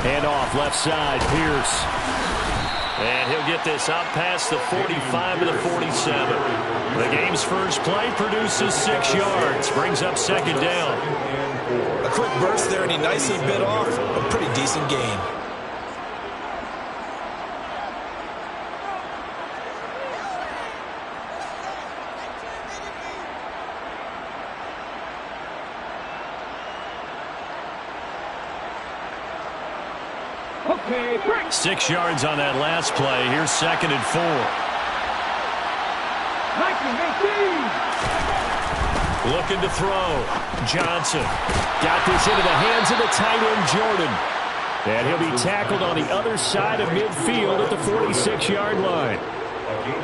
Hand off left side, Pierce. And he'll get this up past the 45 to the 47. The game's first play produces 6 yards. Brings up second down. A quick burst there, and he nicely bit off a pretty decent gain. Okay, break. 6 yards on that last play. Here's second and 4. 19-18. Looking to throw. Johnson got this into the hands of the tight end, Jordan. And he'll be tackled on the other side of midfield at the 46-yard line.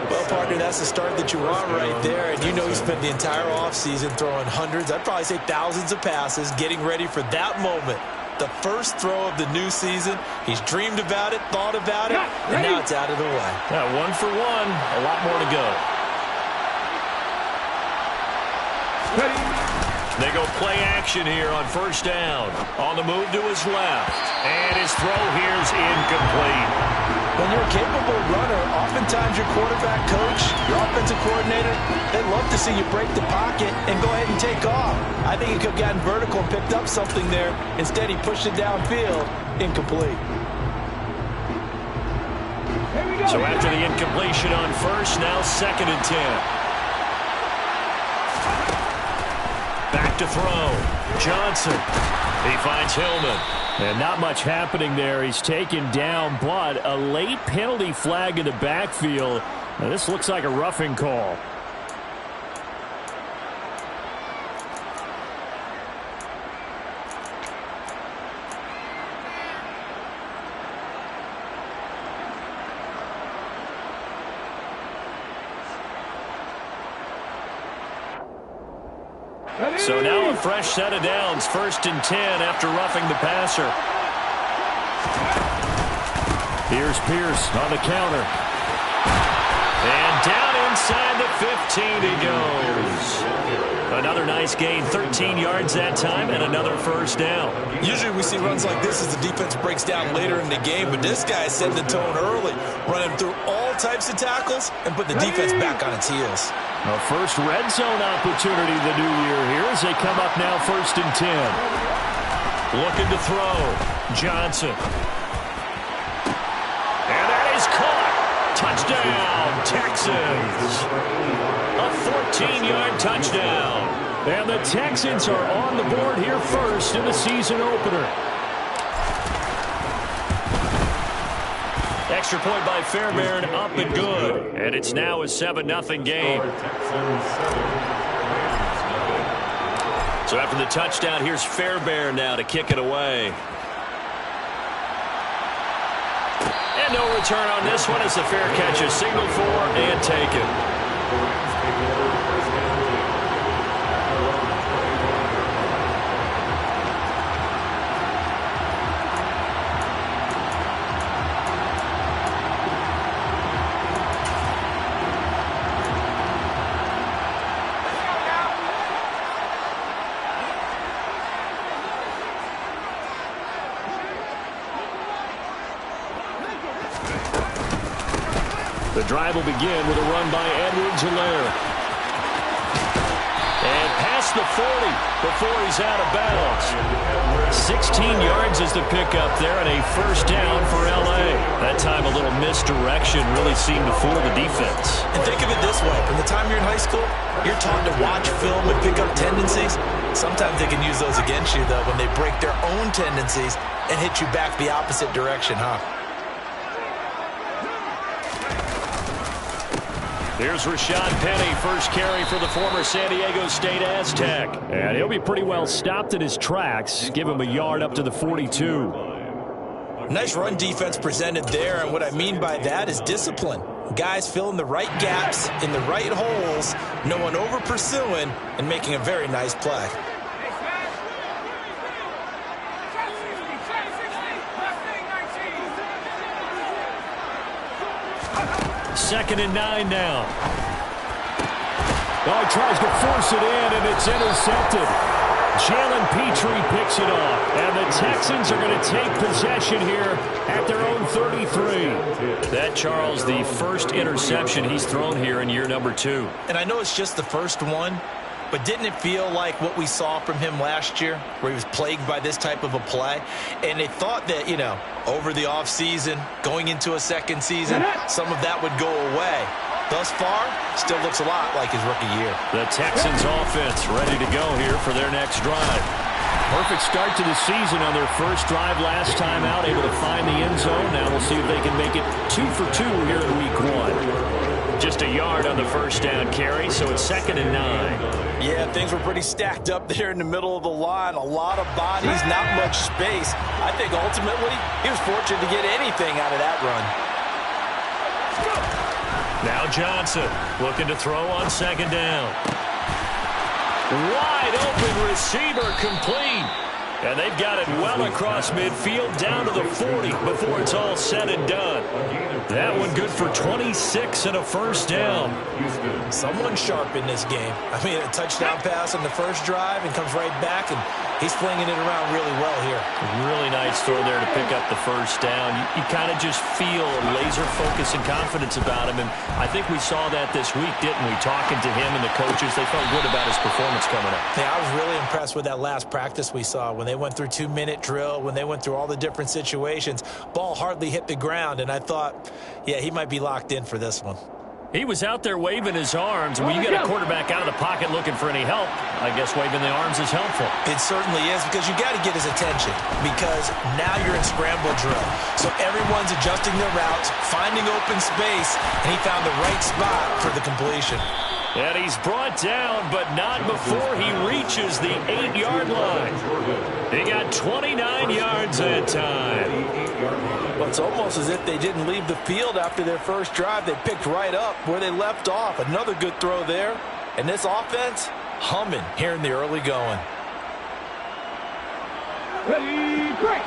Well, partner, that's the start that you want right there. And you know he spent the entire offseason throwing hundreds, I'd probably say thousands of passes, getting ready for that moment. The first throw of the new season. He's dreamed about it, thought about it, and now it's out of the way. Yeah, 1 for 1. A lot more to go. They go play action here on first down. On the move to his left. And his throw here's incomplete. When you're a capable runner, oftentimes your quarterback coach, your offensive coordinator, they love to see you break the pocket and go ahead and take off. I think he could have gotten vertical and picked up something there. Instead, he pushed it downfield. Incomplete. So after the incompletion on first, now second and 10. Back to throw. Johnson. He finds Hillman. And not much happening there. He's taken down, but a late penalty flag in the backfield. Now, this looks like a roughing call. So now a fresh set of downs, first and 10 after roughing the passer. Here's Pierce on the counter. And down inside the 15 he goes. Another nice gain, 13 yards that time, and another first down. Usually we see runs like this as the defense breaks down later in the game, but this guy is setting the tone early, running through all types of tackles and put the defense back on its heels. A first red zone opportunity the new year here as they come up now first and 10. Looking to throw. Johnson. And that is caught. Touchdown, Texans. A 14-yard touchdown. And the Texans are on the board here first in the season opener. Extra point by Fairbairn, up and good. And it's now a 7-0 game. So after the touchdown, here's Fairbairn now to kick it away. And no return on this one as the fair catch is signaled for and taken. The drive will begin with a run by Edwards-Helaire. And past the 40 before he's out of bounds. 16 yards is the pickup there and a first down for L.A. That time a little misdirection really seemed to fool the defense. And think of it this way. From the time you're in high school, you're taught to watch film and pick up tendencies. Sometimes they can use those against you, though, when they break their own tendencies and hit you back the opposite direction, huh? Here's Rashad Penny, first carry for the former San Diego State Aztec. And he'll be pretty well stopped in his tracks. Give him a yard up to the 42. Nice run defense presented there, and what I mean by that is discipline. Guys filling the right gaps in the right holes, no one over pursuing, and making a very nice play. Second and 9 now. Oh, he tries to force it in, and it's intercepted. Jalen Petrie picks it off, and the Texans are going to take possession here at their own 33. That, Charles, the first interception he's thrown here in year number 2. And I know it's just the first one, but didn't it feel like what we saw from him last year, where he was plagued by this type of a play? And they thought that, you know, over the offseason, going into a second season, some of that would go away. Thus far, still looks a lot like his rookie year. The Texans offense ready to go here for their next drive. Perfect start to the season on their first drive last time out, able to find the end zone. Now we'll see if they can make it 2 for 2 here in week 1. Just a yard on the first down carry, so it's 2nd and 9. Yeah, things were pretty stacked up there in the middle of the line. A lot of bodies, not much space. I think ultimately he was fortunate to get anything out of that run. Now Johnson looking to throw on 2nd down. Wide open receiver, complete. And they've got it well across midfield down to the 40 before it's all said and done. That one good for 26 and a first down. Someone sharp in this game. I mean, a touchdown pass on the first drive and comes right back, and he's flinging it around really well here. Really nice throw there to pick up the first down. You kind of just feel laser focus and confidence about him, and I think we saw that this week, didn't we? Talking to him and the coaches, they felt good about his performance coming up. Yeah, I was really impressed with that last practice we saw when they went through 2-minute drill, when they went through all the different situations. Ball hardly hit the ground, and I thought, yeah, he might be locked in for this one. He was out there waving his arms. When you get a quarterback out of the pocket looking for any help, I guess waving the arms is helpful. It certainly is, because you got to get his attention, because now you're in scramble drill. So everyone's adjusting their routes, finding open space, and he found the right spot for the completion. And he's brought down, but not before he reaches the 8-yard line. He got 29 yards that time. Well, it's almost as if they didn't leave the field after their first drive. They picked right up where they left off. Another good throw there. And this offense, humming here in the early going. Ready, break.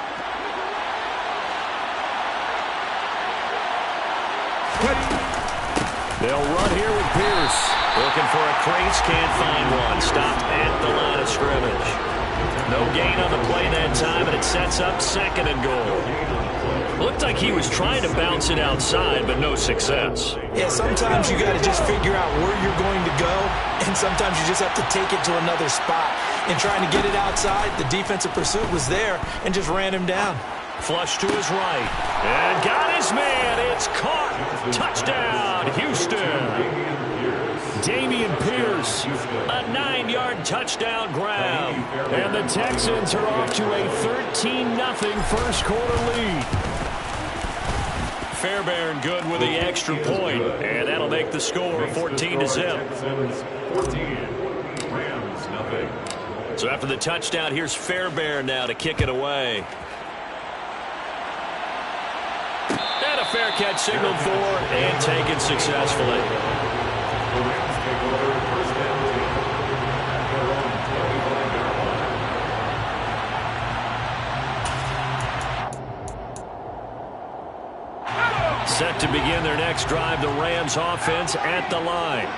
They'll run here with Pierce. Looking for a crease, can't find one. Stopped at the line of scrimmage. No gain on the play that time, and it sets up 2nd and goal. Looked like he was trying to bounce it outside, but no success. Yeah, sometimes you got to just figure out where you're going to go, and sometimes you just have to take it to another spot. And trying to get it outside, the defensive pursuit was there and just ran him down. Flush to his right. And got his man. It's caught. Touchdown, Houston. Dameon Pierce, a 9-yard touchdown grab. And the Texans are off to a 13-0 first quarter lead. Fairbairn good with the extra point, and that'll make the score 14-0. So after the touchdown, here's Fairbairn now to kick it away. And a fair catch signaled for and taken successfully. Set to begin their next drive, the Rams offense at the line.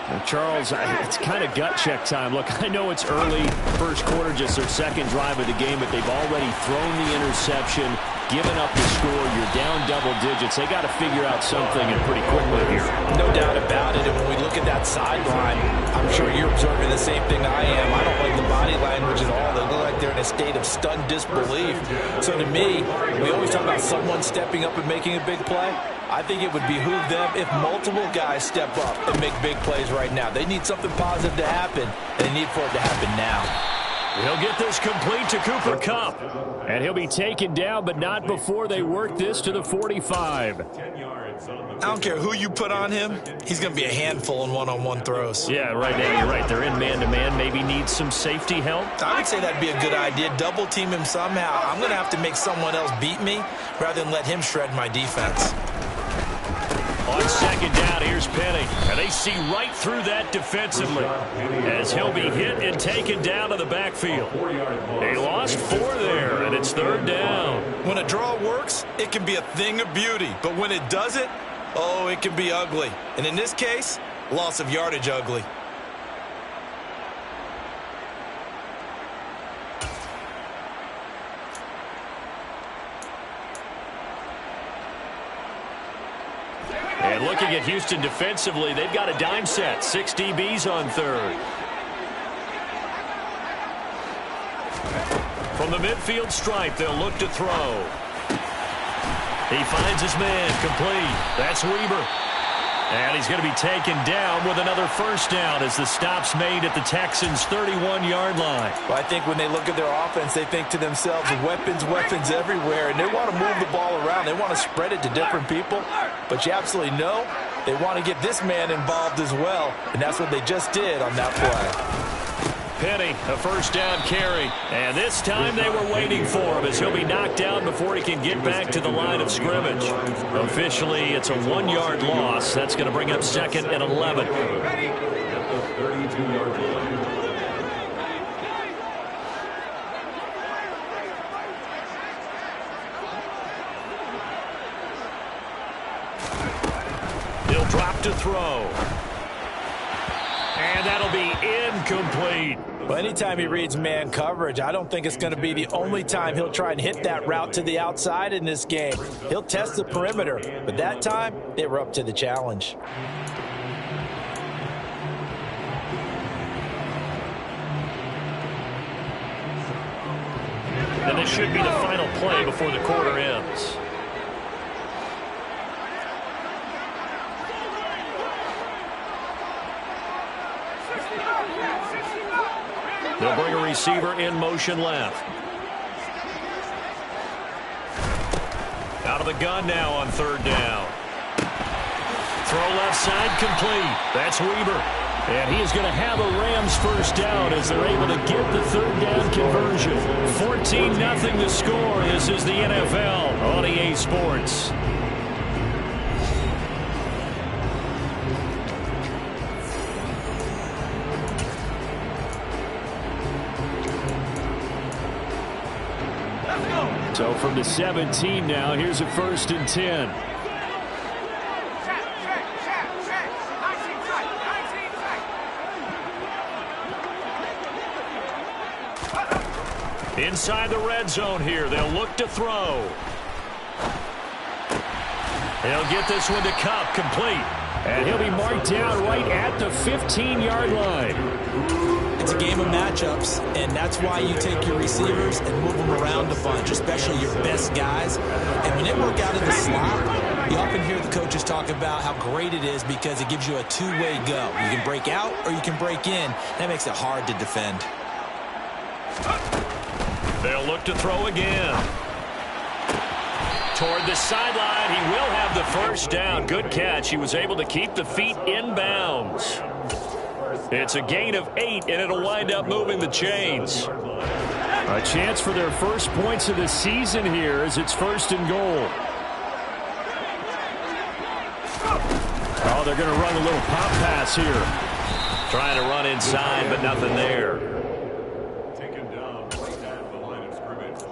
Now, Charles, it's kind of gut check time. Look, I know it's early, first quarter, just their second drive of the game, but they've already thrown the interception, given up the score. You're down double digits. They got to figure out something, and pretty quickly here. No doubt about it. And when we look at that sideline, I'm sure you're observing the same thing I am. I don't like the body language at all. They look like they're in a state of stunned disbelief. So to me, we always talk about someone stepping up and making a big play. I think it would behoove them if multiple guys step up and make big plays right now. They need something positive to happen, and they need for it to happen now. He'll get this complete to Cooper Kupp. And he'll be taken down, but not before they work this to the 45. I don't care who you put on him. He's going to be a handful in one-on-one throws. Yeah, right now you're right. They're in man-to-man. Maybe needs some safety help. I would say that'd be a good idea. Double team him somehow. I'm going to have to make someone else beat me rather than let him shred my defense. On second down, here's Penny. And they see right through that defensively as he'll be hit and taken down to the backfield. They lost 4 there, and it's 3rd down. When a draw works, it can be a thing of beauty. But when it doesn't, oh, it can be ugly. And in this case, loss of yardage ugly. And looking at Houston defensively, they've got a dime set. 6 DBs on third. From the midfield stripe, they'll look to throw. He finds his man, complete. That's Weber. And he's going to be taken down with another first down as the stop's made at the Texans' 31-yard line. Well, I think when they look at their offense, they think to themselves, weapons, weapons everywhere, and they want to move the ball around. They want to spread it to different people, but you absolutely know they want to get this man involved as well, and that's what they just did on that play. Penny, a first down carry. And this time they were waiting for him as he'll be knocked down before he can get back to the line of scrimmage. Officially, it's a 1-yard loss. That's going to bring up second and 11. He'll drop to throw. And that'll be incomplete. Well, anytime he reads man coverage, I don't think it's going to be the only time he'll try and hit that route to the outside in this game. He'll test the perimeter, but that time, they were up to the challenge. And this should be the final play before the quarter ends. They'll bring a receiver in motion left. Out of the gun now on third down. Throw left side complete. That's Weber. And he is going to have a Rams first down as they're able to get the third down conversion. 14-0 the score. This is the NFL on EA Sports. So from the 17 now, here's a 1st and 10. Inside the red zone here, they'll look to throw. They'll get this one to Kupp, complete. And he'll be marked down right at the 15-yard line. It's a game of matchups, and that's why you take your receivers and move them around a bunch, especially your best guys. And when they work out in the slot, you often hear the coaches talk about how great it is because it gives you a two-way go. You can break out or you can break in. That makes it hard to defend. They'll look to throw again. Toward the sideline, he will have the first down. Good catch. He was able to keep the feet in bounds. It's a gain of 8, and it'll wind up moving the chains. A chance for their first points of the season here as it's 1st and goal. Oh, they're going to run a little pop pass here. Trying to run inside, but nothing there. Taken down right at the line of scrimmage.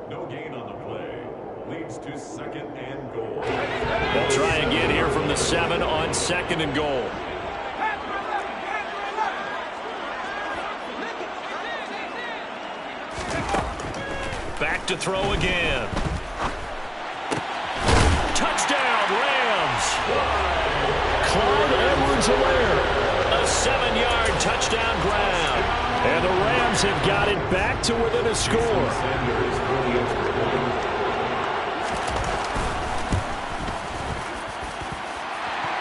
No gain on the play. Leads to 2nd and goal. They'll try again here from the 7 on 2nd and goal. Back to throw again. Touchdown, Rams. Clyde Edwards-Helaire. A 7-yard touchdown grab. And the Rams have got it back to within a score.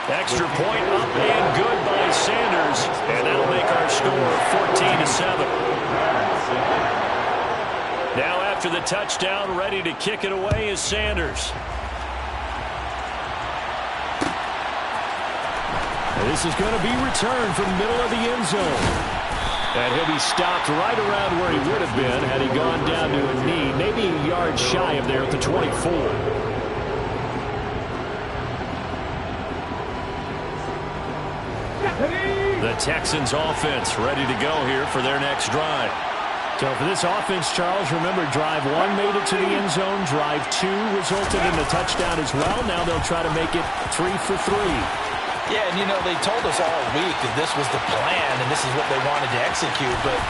Extra point up and good by Sanders. And that'll make our score 14-7. Now after the touchdown, ready to kick it away is Sanders. This is going to be returned from the middle of the end zone. And he'll be stopped right around where he would have been had he gone down to a knee, maybe a yard shy of there at the 24. The Texans offense ready to go here for their next drive. So for this offense, Charles, remember, drive 1 made it to the end zone. Drive 2 resulted in a touchdown as well. Now they'll try to make it 3 for 3. Yeah, and you know, they told us all week that this was the plan and this is what they wanted to execute, but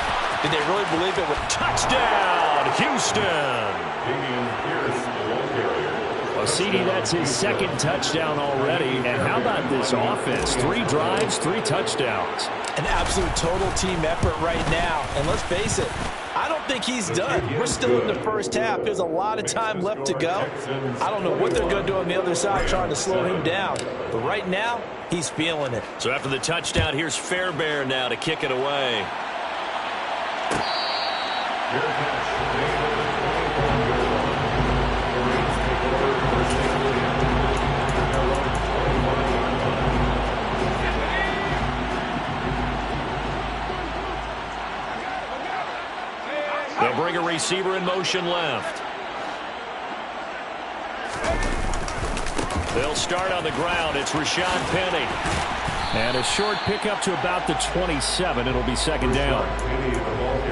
did they really believe it? Touchdown, Houston! Damian Pierce, the ball carrier. Well, CD, that's his second touchdown already. And how about this offense? 3 drives, 3 touchdowns. An absolute total team effort right now. And let's face it, I don't think he's done. We're still in the first half. There's a lot of time left to go. I don't know what they're going to do on the other side trying to slow him down. But right now, he's feeling it. So after the touchdown, here's Fairbairn now to kick it away. They'll bring a receiver in motion left. They'll start on the ground. It's Rashad Penny. And a short pickup to about the 27. It'll be second down.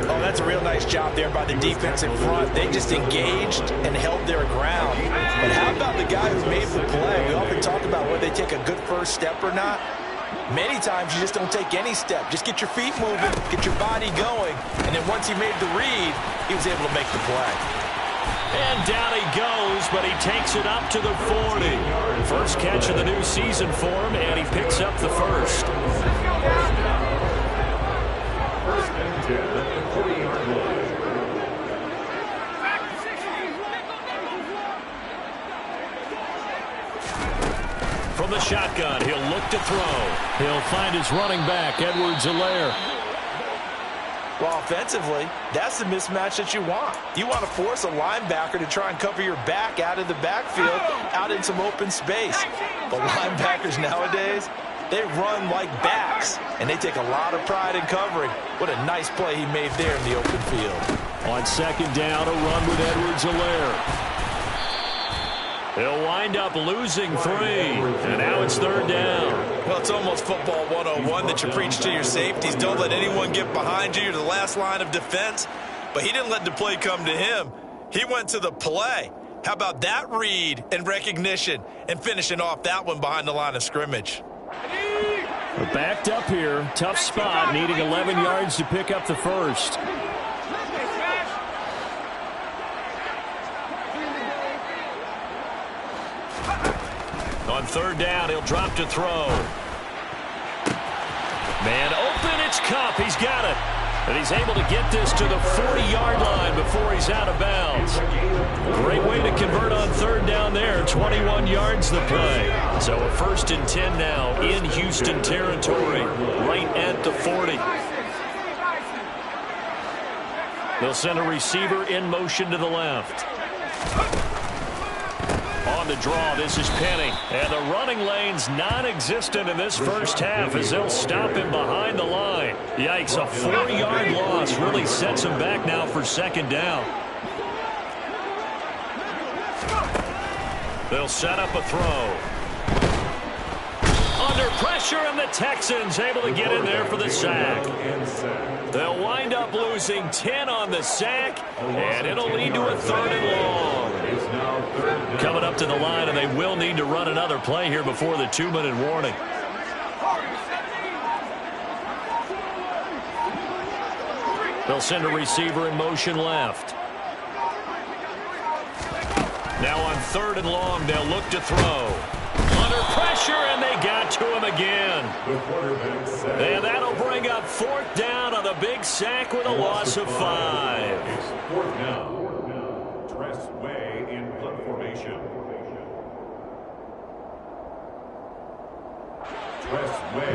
Oh, that's a real nice job there by the defense in front. They just engaged and held their ground. But how about the guy who made the play? We often talk about whether they take a good first step or not. Many times you just don't take any step. Just get your feet moving, get your body going, and then once he made the read, he was able to make the play. And down he goes, but he takes it up to the 40. First catch of the new season for him, and he picks up the first. First and 10 at the 40-yard line. From the shotgun, he'll look to throw. He'll find his running back, Edwards-Helaire. Well, offensively, that's the mismatch that you want. You want to force a linebacker to try and cover your back out of the backfield, out in some open space. But linebackers nowadays, they run like backs, and they take a lot of pride in covering. What a nice play he made there in the open field. On second down, a run with Edwards-Helaire. They'll wind up losing 3, and now it's third down. Well, it's almost football 101 that you preach to your safeties. Don't let anyone get behind you. You're the last line of defense. But he didn't let the play come to him. He went to the play. How about that read and recognition and finishing off that one behind the line of scrimmage? We're backed up here. Tough spot, needing 11 yards to pick up the first. On third down, he'll drop to throw. Man open, it's Kupp. He's got it. And he's able to get this to the 40-yard line before he's out of bounds. Great way to convert on third down there. 21 yards the play. So a 1st and 10 now in Houston territory, right at the 40. They'll send a receiver in motion to the left. On the draw, this is Penny. And the running lane's non-existent in this first half as they'll stop him behind the line. Yikes, a 4-yard loss really sets him back now for second down. They'll set up a throw. Under pressure, and the Texans able to get in there for the sack. They'll wind up losing 10 on the sack, and it'll lead to a 3rd and long. Coming up to the line, and they will need to run another play here before the 2-minute warning. They'll send a receiver in motion left. Now on 3rd and long, they'll look to throw. Under pressure, and they got to him again. And that'll bring up 4th down on the big sack with a loss of 5. 4th down. Tress Way in punt formation.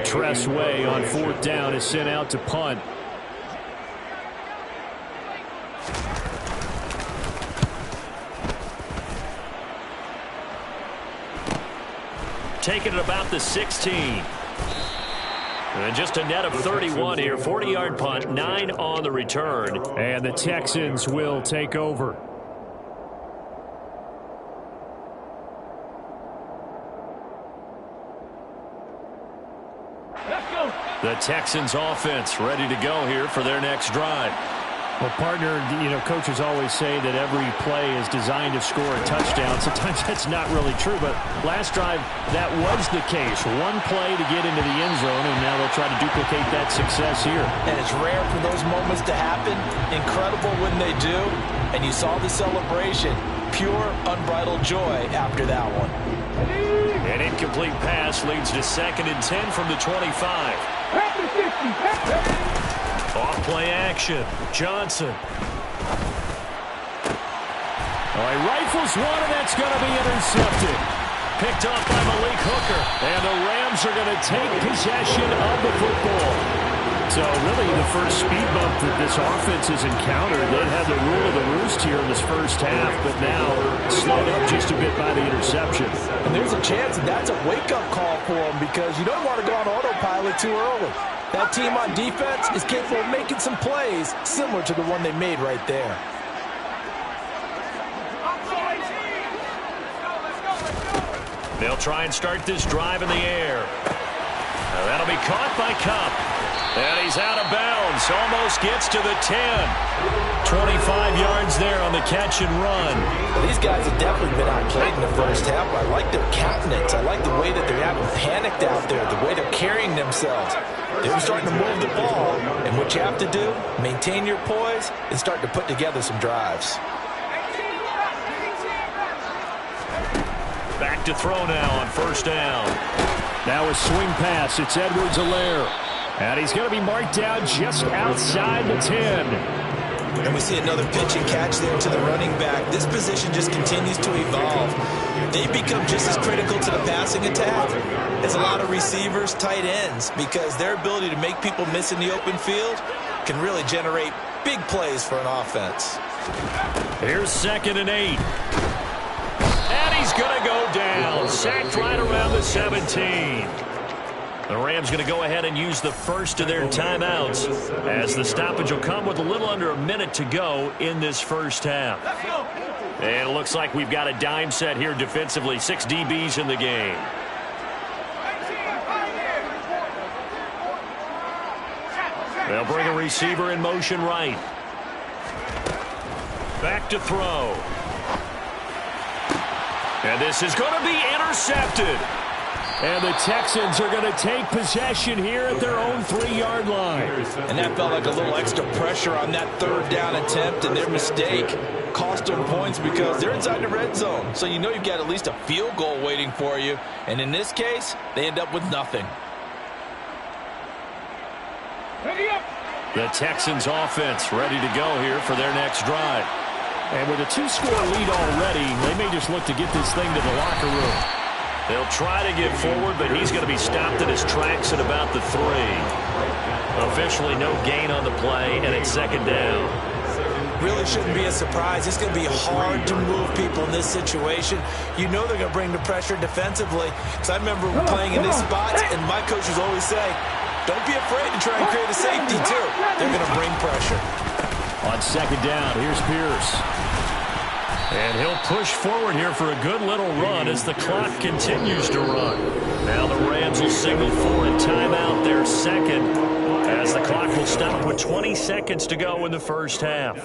Tress Way on 4th down is sent out to punt. Taking it about the 16. And just a net of 31 here. 40-yard punt, 9 on the return. And the Texans will take over. The Texans offense ready to go here for their next drive. Well, partner, coaches always say that every play is designed to score a touchdown. Sometimes that's not really true, but last drive, that was the case. One play to get into the end zone, and now they'll try to duplicate that success here. And it's rare for those moments to happen. Incredible when they do. and you saw the celebration. Pure, unbridled joy after that one. An incomplete pass leads to 2nd and 10 from the 25. Off play action. Johnson. Oh, he rifles one, and that's going to be intercepted. Picked off by Malik Hooker. And the Rams are going to take possession of the football. So really the first speed bump that this offense has encountered. They'd had the rule of the roost here in this first half, but now slowed up just a bit by the interception. And there's a chance that that's a wake-up call for them, because you don't want to go on autopilot too early. That team on defense is capable of making some plays similar to the one they made right there. They'll try and start this drive in the air. Now that'll be caught by Cup. And he's out of bounds. Almost gets to the 10. 25 yards there on the catch and run. Well, these guys have definitely been outplayed in the first half. I like their countenance. I like the way that they're having panicked out there, the way they're carrying themselves. They're starting to move the ball. And what you have to do, maintain your poise and start to put together some drives. Back to throw now on first down. Now a swing pass. It's Edwards-Helaire. And he's going to be marked down just outside the 10. And we see another pitch and catch there to the running back. This position just continues to evolve. They become just as critical to the passing attack as a lot of receivers, tight ends, because their ability to make people miss in the open field can really generate big plays for an offense. Here's 2nd and 8. And he's going to go down. Sacked right around the 17. The Rams going to go ahead and use the first of their timeouts, as the stoppage will come with a little under a minute to go in this first half. And it looks like we've got a dime set here defensively. 6 DBs in the game. They'll bring a receiver in motion right. Back to throw. And this is going to be intercepted. And the Texans are going to take possession here at their own 3-yard line. And that felt like a little extra pressure on that 3rd down attempt, and their mistake cost them points because they're inside the red zone. So you know you've got at least a field goal waiting for you. And in this case, they end up with nothing. The Texans offense ready to go here for their next drive. And with a 2-score lead already, they may just look to get this thing to the locker room. They'll try to get forward, but he's going to be stopped in his tracks at about the 3. Officially no gain on the play, and it's 2nd down. Really shouldn't be a surprise. It's going to be hard to move people in this situation. You know they're going to bring the pressure defensively. Because I remember playing in these spots, and my coaches always say, don't be afraid to try and create a safety, too. They're going to bring pressure. On 2nd down, here's Pierce. And he'll push forward here for a good little run as the clock continues to run. Now the Rams will signal for a timeout, their 2nd, as the clock will stop with 20 seconds to go in the first half.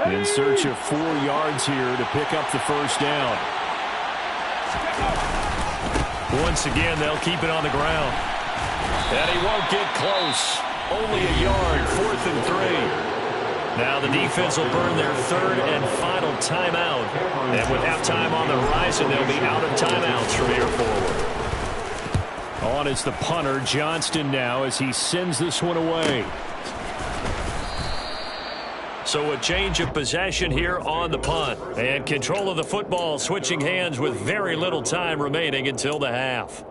In search of 4 yards here to pick up the first down. Once again, they'll keep it on the ground. And he won't get close. Only a yard, 4th and 3. Now the defense will burn their 3rd and final timeout. And with halftime on the horizon, they'll be out of timeouts from here forward. On is the punter, Johnston, now as he sends this one away. So a change of possession here on the punt. And control of the football switching hands with very little time remaining until the half.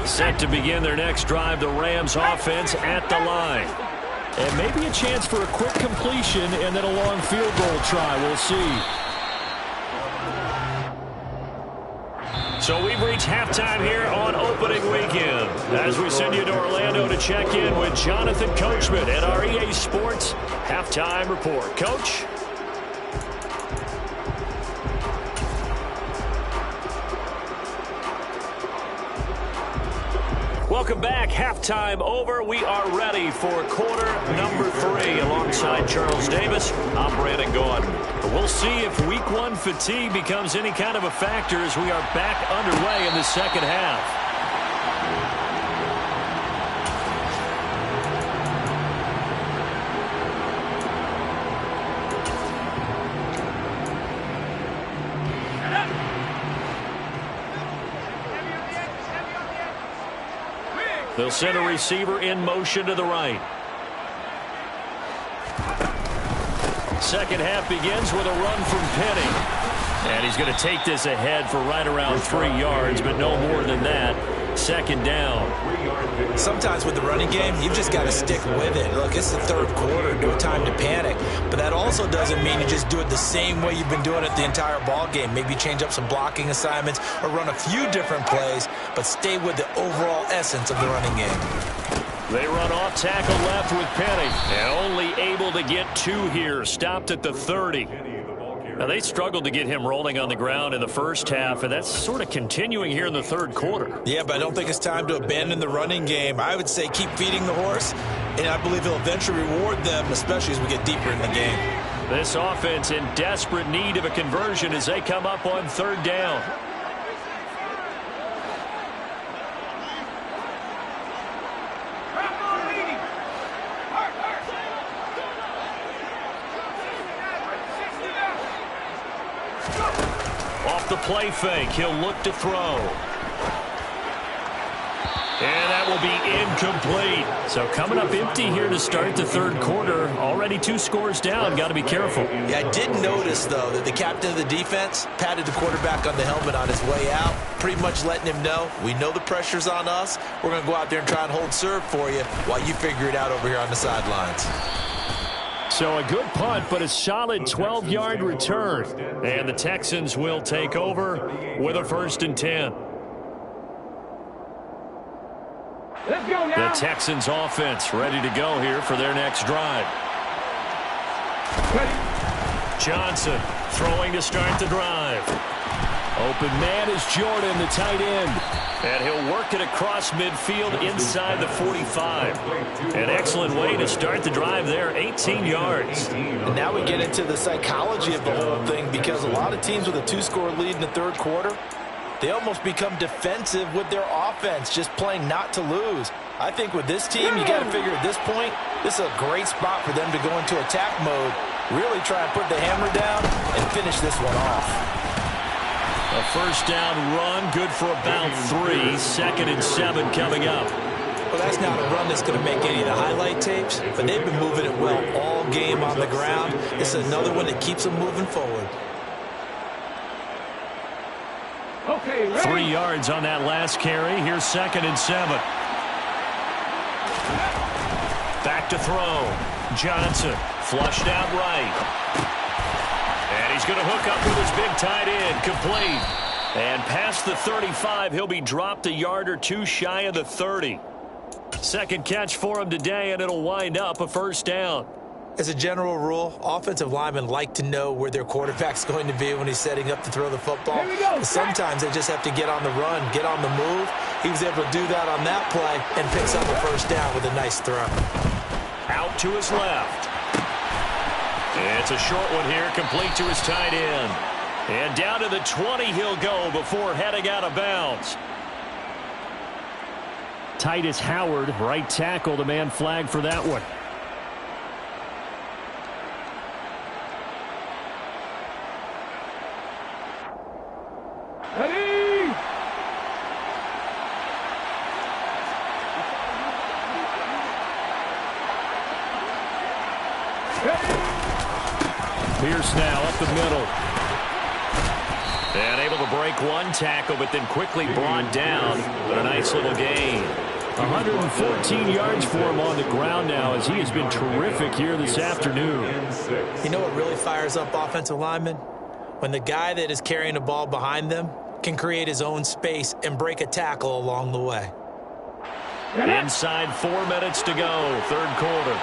Set to begin their next drive, the Rams offense at the line. And maybe a chance for a quick completion and then a long field goal try. We'll see. So we've reached halftime here on opening weekend as we send you to Orlando to check in with Jonathan Coachman at our EA Sports Halftime Report. Coach? Welcome back. Halftime over. We are ready for quarter number 3 alongside Charles Davis. I'm Brandon Gordon. We'll see if week 1 fatigue becomes any kind of a factor as we are back underway in the second half. They'll send a receiver in motion to the right. Second half begins with a run from Penny. And he's going to take this ahead for right around 3 yards, but no more than that. Second down. Sometimes with the running game, you've just got to stick with it. Look, it's the third quarter, no time to panic. But that also doesn't mean you just do it the same way you've been doing it the entire ball game. Maybe change up some blocking assignments or run a few different plays, but stay with the overall essence of the running game. They run off tackle left with Penny, and only able to get 2 here. Stopped at the 30. Now, they struggled to get him rolling on the ground in the first half, and that's sort of continuing here in the third quarter. Yeah, but I don't think it's time to abandon the running game. I would say keep feeding the horse, and I believe he'll eventually reward them, especially as we get deeper in the game. This offense in desperate need of a conversion as they come up on third down. Off the play fake, he'll look to throw. And that will be incomplete. So coming up empty here to start the third quarter. Already 2 scores down. Got to be careful. Yeah, I did notice, though, that the captain of the defense patted the quarterback on the helmet on his way out, pretty much letting him know, we know the pressure's on us. We're going to go out there and try and hold serve for you while you figure it out over here on the sidelines. So a good punt, but a solid 12-yard return. And the Texans will take over with a 1st and 10. Let's go now. The Texans offense ready to go here for their next drive. Johnson throwing to start the drive. Open man is Jordan, the tight end. And he'll work it across midfield inside the 45. An excellent way to start the drive there, 18 yards. And now we get into the psychology of the whole thing, because a lot of teams with a 2-score lead in the third quarter, they almost become defensive with their offense, just playing not to lose. I think with this team, you got to figure at this point, this is a great spot for them to go into attack mode, really try and put the hammer down and finish this one off. A first down run, good for about 3. 2nd and 7 coming up. Well, that's not a run that's going to make any of the highlight tapes, but they've been moving it well all game on the ground. This is another one that keeps them moving forward. Okay, ready? 3 yards on that last carry. Here's 2nd and 7. Back to throw. Johnson flushed out right. And he's going to hook up with his big tight end. Complete. And past the 35, he'll be dropped a yard or 2 shy of the 30. Second catch for him today, and it'll wind up a first down. As a general rule, offensive linemen like to know where their quarterback's going to be when he's setting up to throw the football. Sometimes they just have to get on the run, get on the move. He was able to do that on that play and picks up a first down with a nice throw. Out to his left. It's a short one here, complete to his tight end. And down to the 20 he'll go before heading out of bounds. Titus Howard, right tackle, the man flagged for that one. Ready? Pierce now up the middle. And able to break one tackle, but then quickly brought down. But a nice little gain. 114 yards for him on the ground now, as he has been terrific here this afternoon. You know what really fires up offensive linemen? When the guy that is carrying the ball behind them can create his own space and break a tackle along the way. Inside 4 minutes to go, third quarter.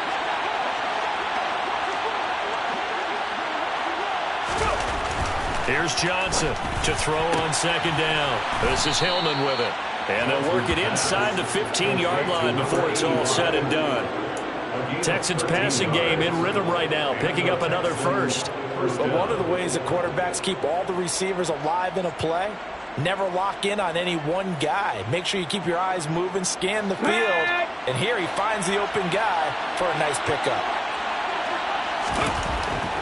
Here's Johnson to throw on second down. This is Hillman with it. And they'll work it inside the 15-yard line before it's all said and done. Texans passing game in rhythm right now, picking up another first. But one of the ways that quarterbacks keep all the receivers alive in a play, never lock in on any one guy. Make sure you keep your eyes moving, scan the field. And here he finds the open guy for a nice pickup.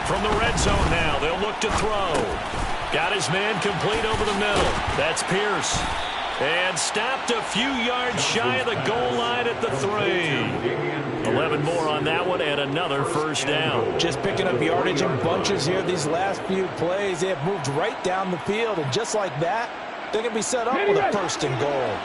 From the red zone now, they'll look to throw. Got his man complete over the middle. That's Pierce. And stopped a few yards shy of the goal line at the 3. 11 more on that one and another first down. Just picking up yardage in bunches here these last few plays. They have moved right down the field, and just like that, they're going to be set up with a first and goal.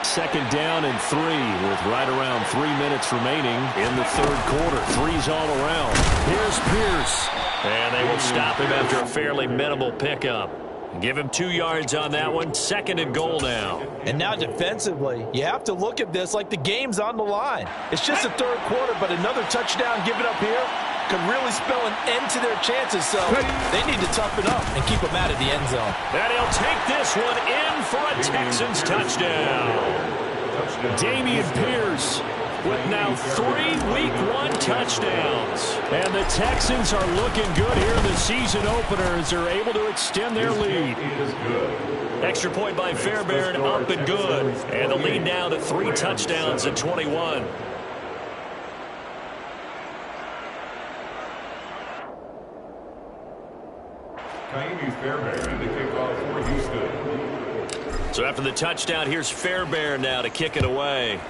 Second down and 3 with right around 3 minutes remaining in the third quarter. Threes all around. Here's Pierce. And they will stop him after a fairly minimal pickup. Give him 2 yards on that one. Second and goal now. And now defensively, you have to look at this like the game's on the line. It's just the third quarter, but another touchdown given up here could really spell an end to their chances. So they need to toughen up and keep them out of the end zone. And he'll take this one in for a Texans touchdown. Dameon Pierce with now 3 Week 1 touchdowns. And the Texans are looking good here in the season opener as they're able to extend their lead. Extra point by Fairbairn, up and good. And the lead now to 3 touchdowns at 21. Fairbairn, the kickoff for Houston. So after the touchdown, here's Fairbairn now to kick it away.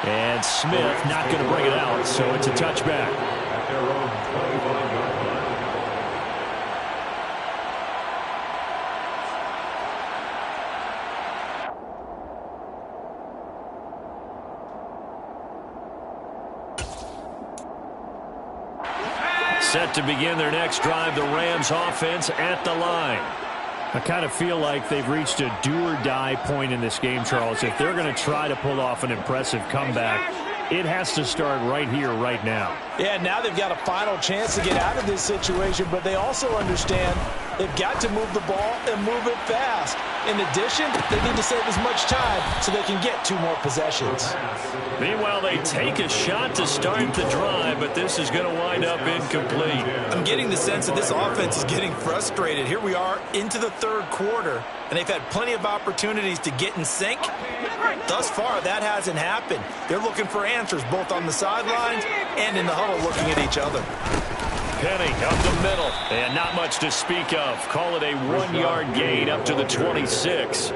And Smith not going to bring it out, so it's a touchback. At their own 25-yard line. Set to begin their next drive, the Rams offense at the line. I kind of feel like they've reached a do-or-die point in this game, Charles. If they're going to try to pull off an impressive comeback, it has to start right here, right now. Yeah, now they've got a final chance to get out of this situation, but they also understand they've got to move the ball and move it fast. In addition, they need to save as much time so they can get 2 more possessions. Meanwhile, they take a shot to start the drive, but this is going to wind up incomplete. I'm getting the sense that this offense is getting frustrated. Here we are into the third quarter, and they've had plenty of opportunities to get in sync. Thus far, that hasn't happened. They're looking for answers both on the sidelines and in the huddle looking at each other. Penny up the middle, and not much to speak of. Call it a 1-yard gain up to the 26.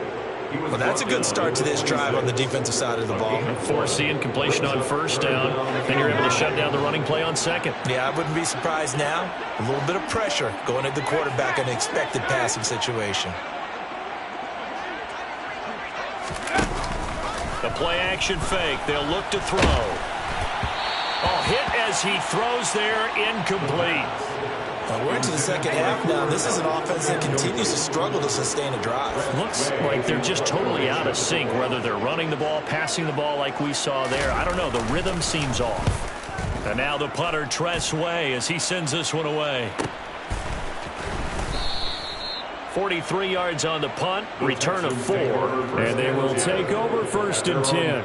Well, that's a good start to this drive on the defensive side of the ball. Foreseeing completion on first down, then you're able to shut down the running play on second. Yeah, I wouldn't be surprised now. A little bit of pressure going at the quarterback in an expected passing situation. The play action fake. They'll look to throw. Oh, hit as he throws there, incomplete. Well, we're into the second half now. This is an offense that continues to struggle to sustain a drive. Looks like they're just totally out of sync, whether they're running the ball, passing the ball like we saw there. I don't know. The rhythm seems off. And now the punter, Tress Way, as he sends this one away. 43 yards on the punt, return of 4. And they will take over first and 10.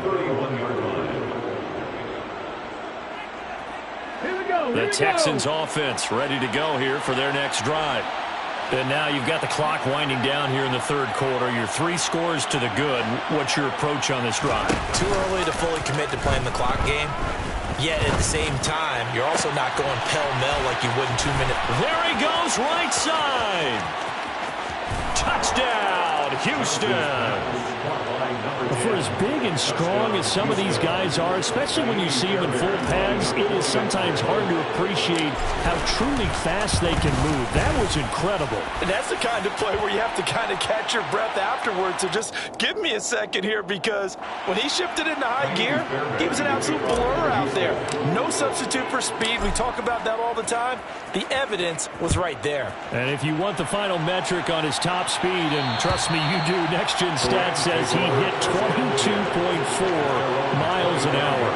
The Texans offense ready to go here for their next drive. And now you've got the clock winding down here in the third quarter. You're 3 scores to the good. What's your approach on this drive? Too early to fully commit to playing the clock game. Yet at the same time, you're also not going pell-mell like you would in 2 minutes. There he goes, right side. Touchdown, Houston. For as big and strong as some of these guys are, especially when you see them in full pads, it is sometimes hard to appreciate how truly fast they can move. That was incredible. And that's the kind of play where you have to kind of catch your breath afterwards. So just give me a second here, because when he shifted into high gear, he was an absolute blur out there. No substitute for speed. We talk about that all the time. The evidence was right there. And if you want the final metric on his top speed, and trust me, you do, Next Gen Stats says he hit 22.4 miles an hour.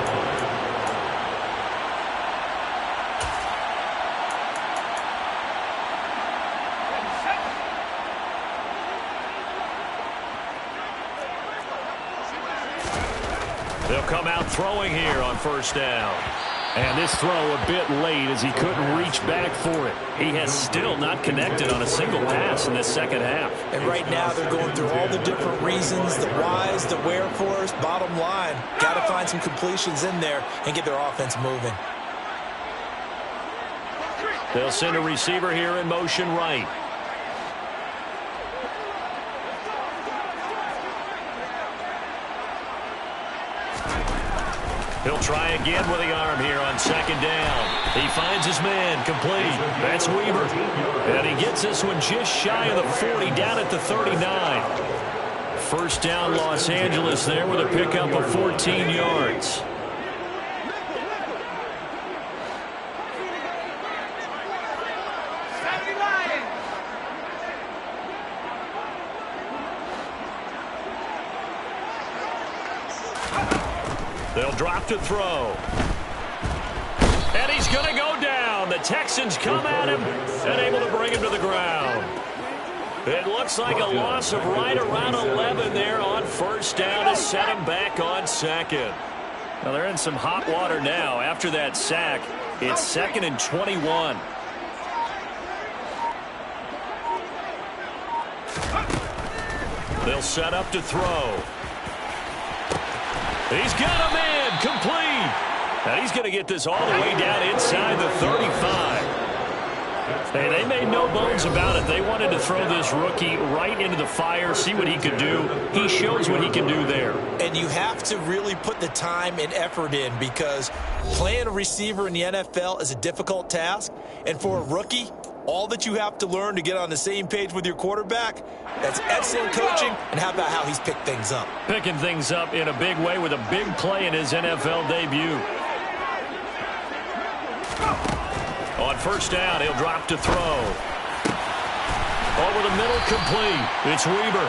throwing here on first down. And this throw a bit late as he couldn't reach back for it. He has still not connected on a single pass in this second half. And right now they're going through all the different reasons, the whys, the wherefores. Bottom line, got to find some completions in there and get their offense moving. They'll send a receiver here in motion right. He'll try again with the arm here on second down. He finds his man complete. That's Weaver. And he gets this one just shy of the 40, down at the 39. First down Los Angeles there with a pickup of 14 yards. They'll drop to throw. And he's going to go down. The Texans come at him and able to bring him to the ground. It looks like a loss of right around 11 there on first down to set him back on second. Now they're in some hot water now. After that sack, it's 2nd and 21. They'll set up to throw. He's got a man complete. And he's going to get this all the way down inside the 35. Hey, they made no bones about it. They wanted to throw this rookie right into the fire, see what he could do. He shows what he can do there. And you have to really put the time and effort in, because playing a receiver in the NFL is a difficult task. And for a rookie, all that you have to learn to get on the same page with your quarterback, that's excellent coaching. And how about how he's picked things up? Picking things up in a big way with a big play in his NFL debut. On first down, he'll drop to throw. Over the middle, complete. It's Weaver.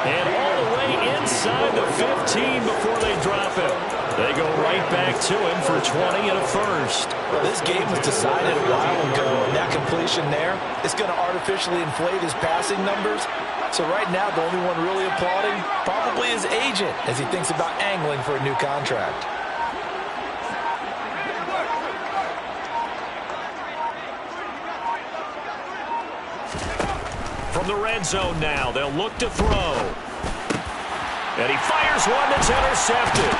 And all the way inside the 15 before they drop him. They go right back to him for 20 and a first. Well, this game was decided a while ago, and that completion there is going to artificially inflate his passing numbers. So right now, the only one really applauding probably his agent as he thinks about angling for a new contract. From the red zone now, they'll look to throw. And he fires one that's intercepted.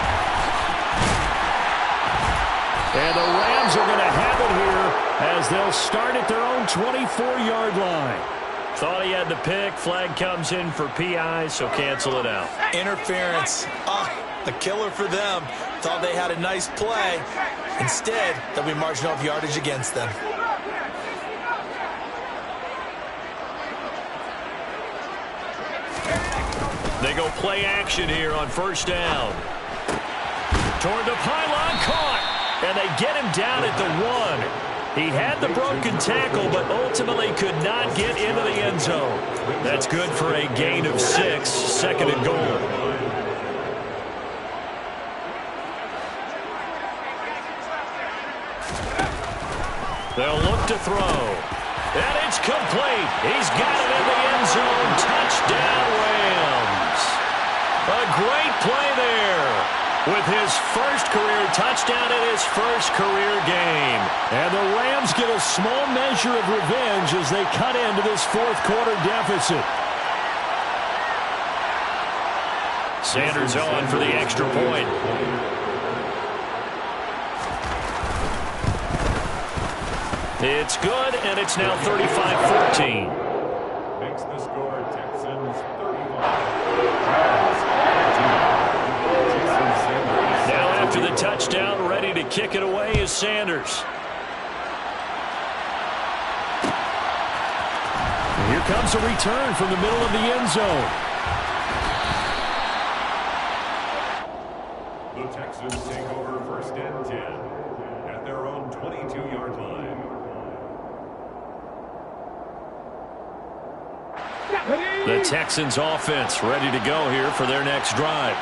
And the Rams are going to have it here as they'll start at their own 24-yard line. Thought he had the pick. Flag comes in for PI, so cancel it out. Interference. A killer for them. Thought they had a nice play. Instead, they'll be margin of yardage against them. They go play action here on first down. Toward the pylon, caught. And they get him down at the 1. He had the broken tackle, but ultimately could not get into the end zone. That's good for a gain of 6, 2nd and goal. They'll look to throw. And it's complete. He's got it in the end zone. Touchdown, Rams. A great play there with his first career touchdown in his first career game. And the Rams get a small measure of revenge as they cut into this fourth-quarter deficit. Sanders on for the extra point. It's good, and it's now 35-14. Makes the score Texans 35. Now after the touchdown, ready to kick it away is Sanders. And here comes a return from the middle of the end zone. The Texans take over first and 10 at their own 22-yard line. The Texans offense ready to go here for their next drive.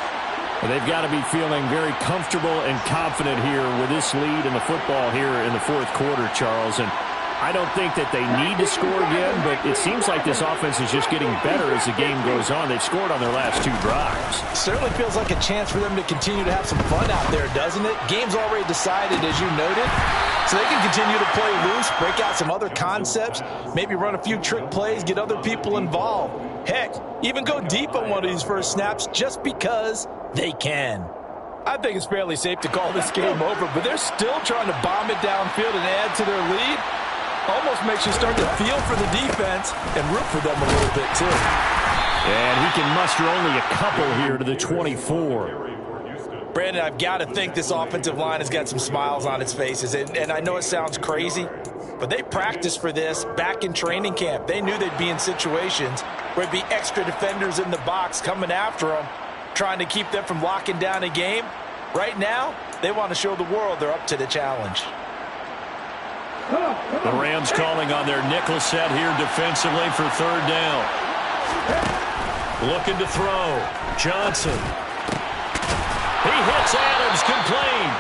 And they've got to be feeling very comfortable and confident here with this lead in the football here in the fourth quarter, Charles. And I don't think that they need to score again, but it seems like this offense is just getting better as the game goes on. They've scored on their last 2 drives. Certainly feels like a chance for them to continue to have some fun out there, doesn't it? Game's already decided, as you noted, so they can continue to play loose, break out some other concepts, maybe run a few trick plays, get other people involved. Heck, even go deep on one of these first snaps just because they can. I think it's fairly safe to call this game over, but they're still trying to bomb it downfield and add to their lead. Almost makes you start to feel for the defense and root for them a little bit, too. And he can muster only a couple here to the 24. Brandon, I've got to think this offensive line has got some smiles on its faces. And I know it sounds crazy, but they practiced for this back in training camp. They knew they'd be in situations where there'd be extra defenders in the box coming after them, trying to keep them from locking down a game. Right now, they want to show the world they're up to the challenge. The Rams calling on their nickel set here defensively for 3rd down. Looking to throw. Johnson. He hits Adams complete.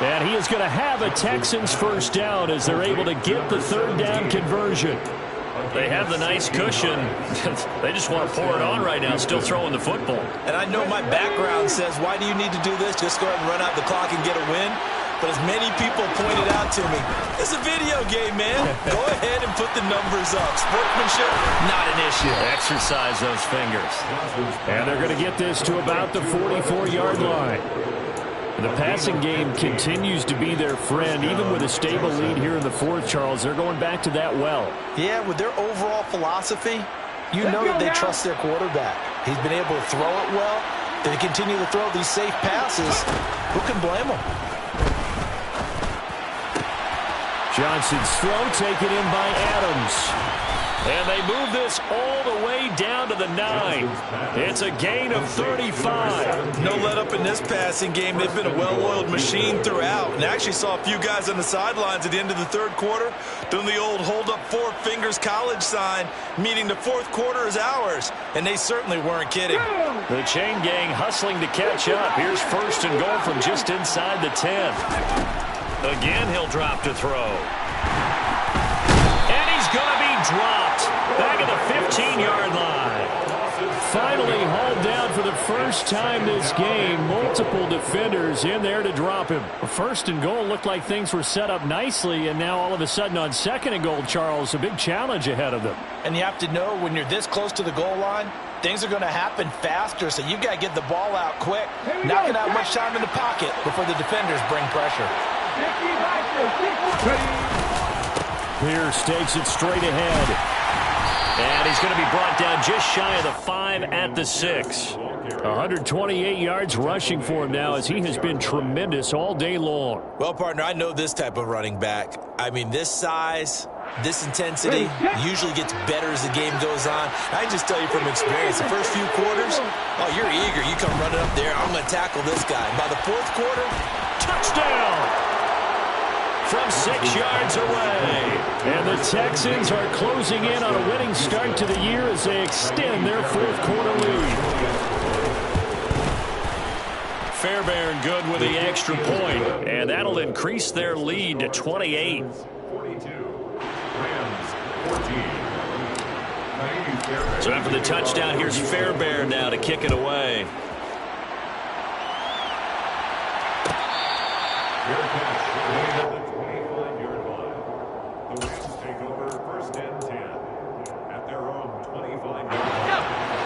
And he is going to have a Texans 1st down as they're able to get the 3rd down conversion. They have the nice cushion. They just want to pour it on right now, still throwing the football. And I know my background says, why do you need to do this? Just go ahead and run out the clock and get a win. But as many people pointed out to me, it's a video game, man. Go ahead and put the numbers up. Sportsmanship, not an issue. Exercise those fingers. And they're going to get this to about the 44-yard line. The passing game continues to be their friend, even with a stable lead here in the 4th, Charles. They're going back to that well. Yeah, with their overall philosophy, you know that they trust their quarterback. He's been able to throw it well. They continue to throw these safe passes. Who can blame them? Johnson's throw taken in by Adams. And they move this all the way down to the 9. It's a gain of 35. No let up in this passing game. They've been a well-oiled machine throughout. And actually saw a few guys on the sidelines at the end of the 3rd quarter doing the old hold up 4 fingers college sign, meaning the 4th quarter is ours. And they certainly weren't kidding. The chain gang hustling to catch up. Here's 1st and goal from just inside the 10. Again, he'll drop to throw. And he's going to be dropped back at the 15-yard line. Finally hauled down for the first time this game. Multiple defenders in there to drop him. 1st and goal looked like things were set up nicely, and now all of a sudden on 2nd and goal, Charles, a big challenge ahead of them. And you have to know when you're this close to the goal line, things are going to happen faster, so you've got to get the ball out quick. Not going to have much time in the pocket before the defenders bring pressure. Pierce takes it straight ahead. And he's going to be brought down just shy of the 5 at the 6. 128 yards rushing for him now as he has been tremendous all day long. Well, partner, I know this type of running back. I mean, this size, this intensity usually gets better as the game goes on. I can just tell you from experience, the first few quarters, oh, you're eager. You come running up there, I'm going to tackle this guy. By the 4th quarter, touchdown! From 6 yards away. And the Texans are closing in on a winning start to the year as they extend their 4th quarter lead. Fairbairn good with the extra point, and that'll increase their lead to 28. 42. Rams 14. So after the touchdown, here's Fairbairn now to kick it away.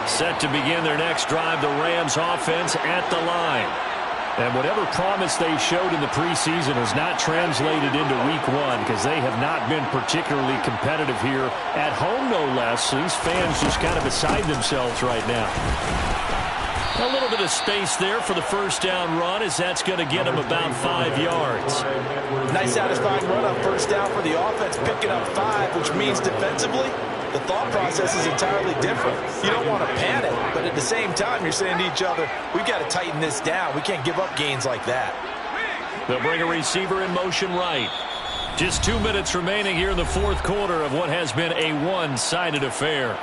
Set to begin their next drive, the Rams offense at the line. And whatever promise they showed in the preseason has not translated into week 1 because they have not been particularly competitive here at home, no less. So these fans just kind of beside themselves right now. A little bit of space there for the 1st down run as that's going to get them about 5 yards. Nice satisfying run on 1st down for the offense, picking up 5, which means defensively, the thought process is entirely different. You don't want to panic, but at the same time, you're saying to each other, we've got to tighten this down. We can't give up gains like that. They'll bring a receiver in motion right. Just 2 minutes remaining here in the 4th quarter of what has been a one-sided affair.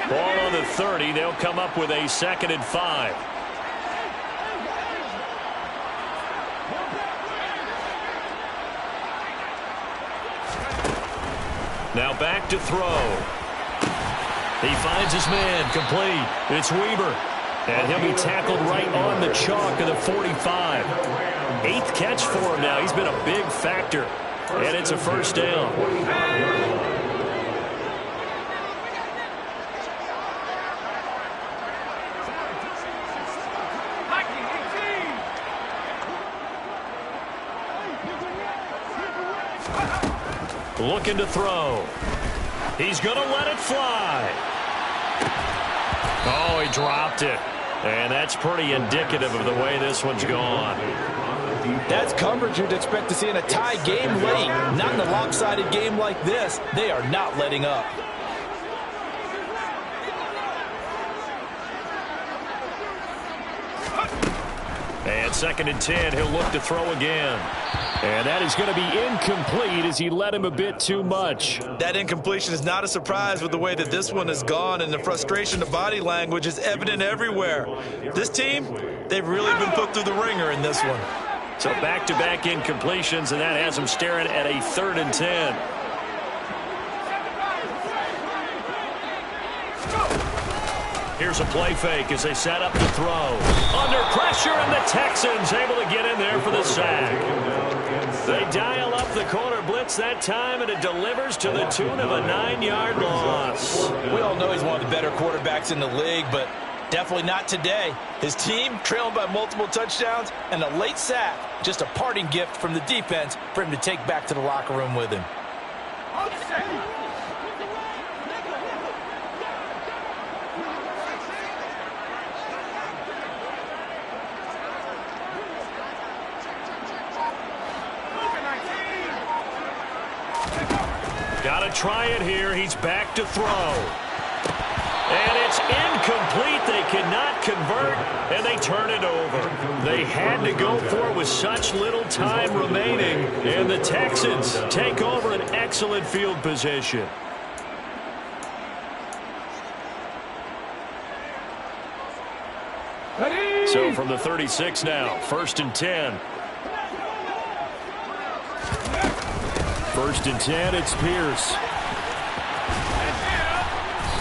Ball on the 30. They'll come up with a 2nd and 5. Now back to throw. He finds his man, complete. It's Weber. And he'll be tackled right on the chalk of the 45. 8th catch for him now. He's been a big factor. And it's a first down. Looking to throw. He's going to let it fly. Oh, he dropped it. And that's pretty indicative of the way this one's gone. That's coverage you'd expect to see in a tie game late. Not in a lopsided game like this. They are not letting up. And 2nd and 10, he'll look to throw again. And that is going to be incomplete as he let him a bit too much. That incompletion is not a surprise with the way that this one has gone, and the frustration, the body language is evident everywhere. This team, they've really been put through the ringer in this one. So back-to-back incompletions, and that has him staring at a 3rd and 10. Here's a play fake as they set up to throw. Under pressure, and the Texans able to get in there for the sack. They dial up the corner blitz that time, and it delivers to the tune of a 9-yard loss. We all know he's one of the better quarterbacks in the league, but definitely not today. His team trailing by multiple touchdowns, and a late sack, just a parting gift from the defense for him to take back to the locker room with him. Got to try it here. He's back to throw. And it's incomplete. They cannot convert, and they turn it over. They had to go for it with such little time remaining, and the Texans take over an excellent field position. So from the 36 now, 1st and 10. 1st and 10, it's Pierce.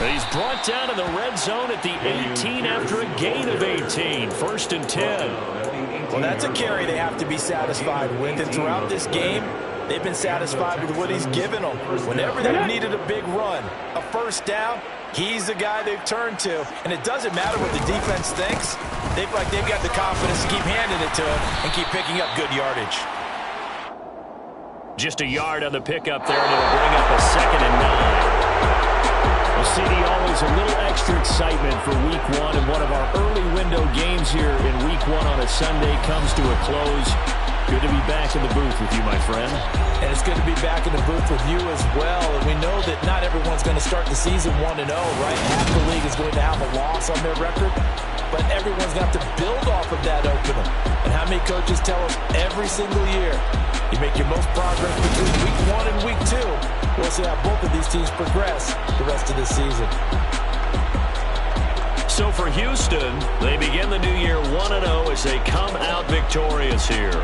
He's brought down in the red zone at the 18 after a gain of 18. 1st and 10. Well, that's a carry they have to be satisfied with. And throughout this game, they've been satisfied with what he's given them. Whenever they've needed a big run, a first down, he's the guy they've turned to. And it doesn't matter what the defense thinks. They've got the confidence to keep handing it to him and keep picking up good yardage. Just a yard on the pickup there, and it'll bring up a 2nd and 9. Well, CD, always a little extra excitement for Week 1, and one of our early window games here in Week 1 on a Sunday comes to a close. Good to be back in the booth with you, my friend. And it's good to be back in the booth with you as well. And we know that not everyone's going to start the season 1-0, right? Half the league is going to have a loss on their record. But everyone's going to have to build off of that opener. And how many coaches tell us every single year, you make your most progress between Week 1 and Week 2. We'll see how both of these teams progress the rest of this season. So for Houston, they begin the new year 1-0 as they come out victorious here.